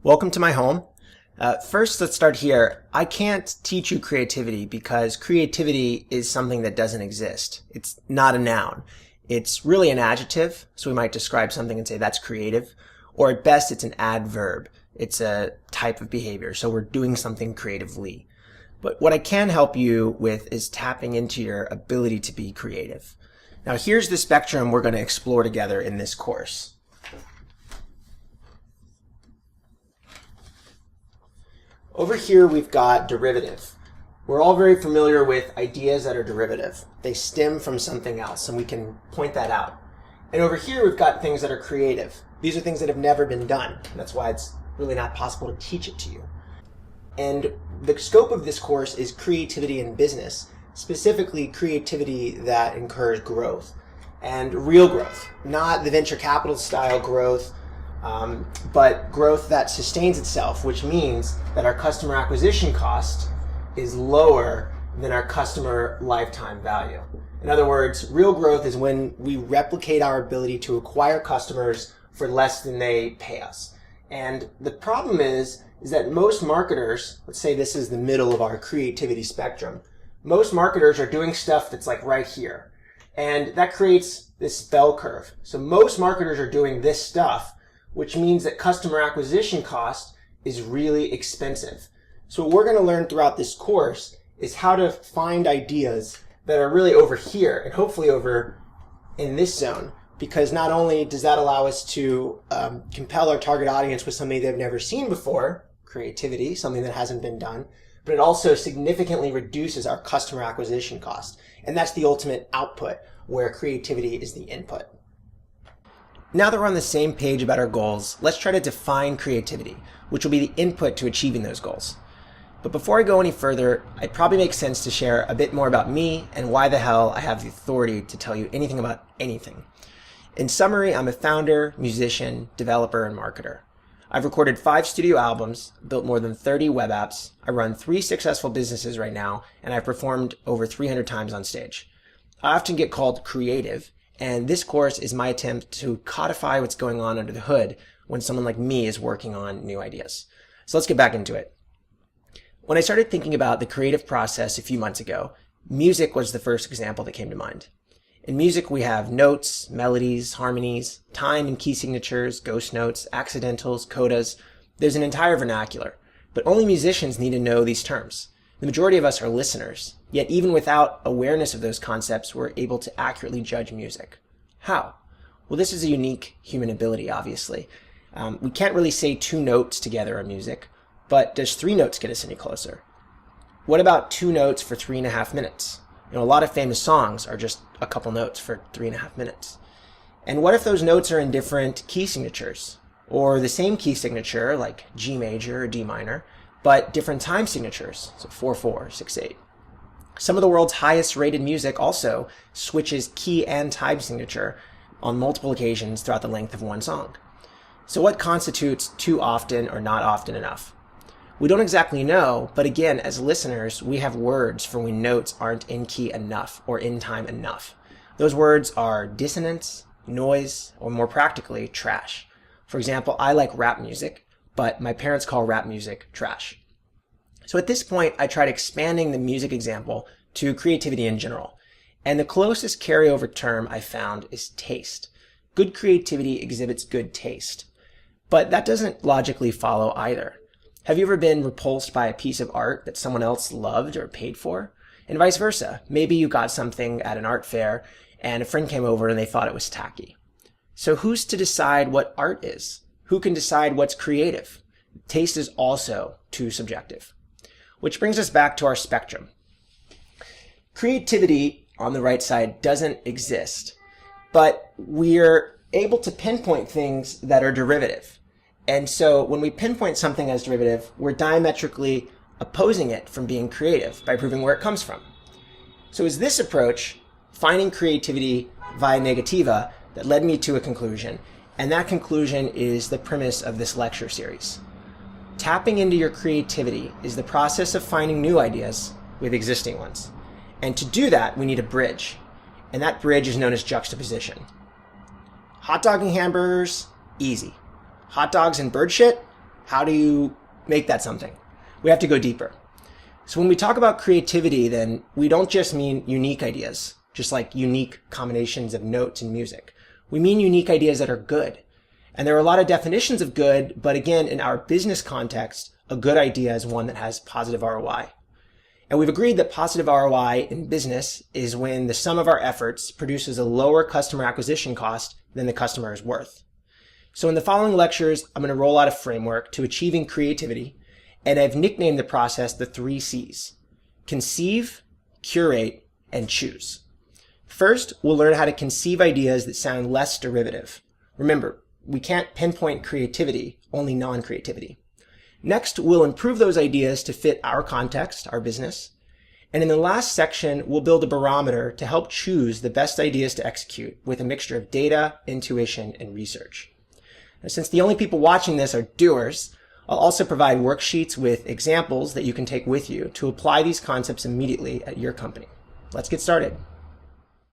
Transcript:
Welcome to my home. First, let's start here. I can't teach you creativity because creativity is something that doesn't exist. It's not a noun. It's really an adjective, so we might describe something and say that's creative. Or at best, it's an adverb. It's a type of behavior, so we're doing something creatively. But what I can help you with is tapping into your ability to be creative. Now, here's the spectrum we're going to explore together in this course. Over here, we've got derivative. We're all very familiar with ideas that are derivative. They stem from something else, and we can point that out. And over here, we've got things that are creative. These are things that have never been done. And that's why it's really not possible to teach it to you. And the scope of this course is creativity in business, specifically creativity that incurs growth. And real growth, not the venture capital style growth, but growth that sustains itself, which means that our customer acquisition cost is lower than our customer lifetime value. In other words, real growth is when we replicate our ability to acquire customers for less than they pay us. And the problem is that most marketers, let's say this is the middle of our creativity spectrum, most marketers are doing stuff that's like right here. And that creates this bell curve. So most marketers are doing this stuff, which means that customer acquisition cost is really expensive. So what we're going to learn throughout this course is how to find ideas that are really over here and hopefully over in this zone, because not only does that allow us to compel our target audience with something they've never seen before, creativity, something that hasn't been done, but it also significantly reduces our customer acquisition cost. And that's the ultimate output, where creativity is the input. Now that we're on the same page about our goals, let's try to define creativity, which will be the input to achieving those goals. But before I go any further, it probably makes sense to share a bit more about me and why the hell I have the authority to tell you anything about anything. In summary, I'm a founder, musician, developer, and marketer. I've recorded 5 studio albums, built more than 30 web apps, I run 3 successful businesses right now, and I've performed over 300 times on stage. I often get called creative, and this course is my attempt to codify what's going on under the hood when someone like me is working on new ideas. So let's get back into it. When I started thinking about the creative process a few months ago, music was the first example that came to mind. In music, we have notes, melodies, harmonies, time and key signatures, ghost notes, accidentals, codas. There's an entire vernacular, but only musicians need to know these terms. The majority of us are listeners, yet even without awareness of those concepts, we're able to accurately judge music. How? Well, this is a unique human ability, obviously. We can't really say 2 notes together in music, but does 3 notes get us any closer? What about 2 notes for 3.5 minutes? A lot of famous songs are just a couple notes for 3.5 minutes. And what if those notes are in different key signatures? Or the same key signature, like G major or D minor, but different time signatures, so 4/4, 6/8. Some of the world's highest rated music also switches key and time signature on multiple occasions throughout the length of one song. So what constitutes too often or not often enough? We don't exactly know, but again, as listeners, we have words for when notes aren't in key enough or in time enough. Those words are dissonance, noise, or more practically, trash. For example, I like rap music, but my parents call rap music trash. So at this point, I tried expanding the music example to creativity in general. And the closest carryover term I found is taste. Good creativity exhibits good taste. But that doesn't logically follow either. Have you ever been repulsed by a piece of art that someone else loved or paid for? And vice versa. Maybe you got something at an art fair and a friend came over and they thought it was tacky. So who's to decide what art is? Who can decide what's creative? Taste is also too subjective. Which brings us back to our spectrum. Creativity on the right side doesn't exist, but we're able to pinpoint things that are derivative. And so when we pinpoint something as derivative, we're diametrically opposing it from being creative by proving where it comes from. So is this approach, finding creativity via negativa, that led me to a conclusion. And that conclusion is the premise of this lecture series. Tapping into your creativity is the process of finding new ideas with existing ones. And to do that, we need a bridge. And that bridge is known as juxtaposition. Hot dog and hamburgers, easy. Hot dogs and bird shit, How do you make that something? We have to go deeper. So when we talk about creativity, then we don't just mean unique ideas, just like unique combinations of notes in music. We mean unique ideas that are good. And there are a lot of definitions of good, but again, in our business context, a good idea is one that has positive ROI. And we've agreed that positive ROI in business is when the sum of our efforts produces a lower customer acquisition cost than the customer is worth. So in the following lectures, I'm going to roll out a framework to achieving creativity, and I've nicknamed the process the 3 C's: conceive, curate, and choose. First, we'll learn how to conceive ideas that sound less derivative. Remember, we can't pinpoint creativity, only non-creativity. Next, we'll improve those ideas to fit our context, our business. And in the last section, we'll build a barometer to help choose the best ideas to execute with a mixture of data, intuition, and research. Now, since the only people watching this are doers, I'll also provide worksheets with examples that you can take with you to apply these concepts immediately at your company. Let's get started.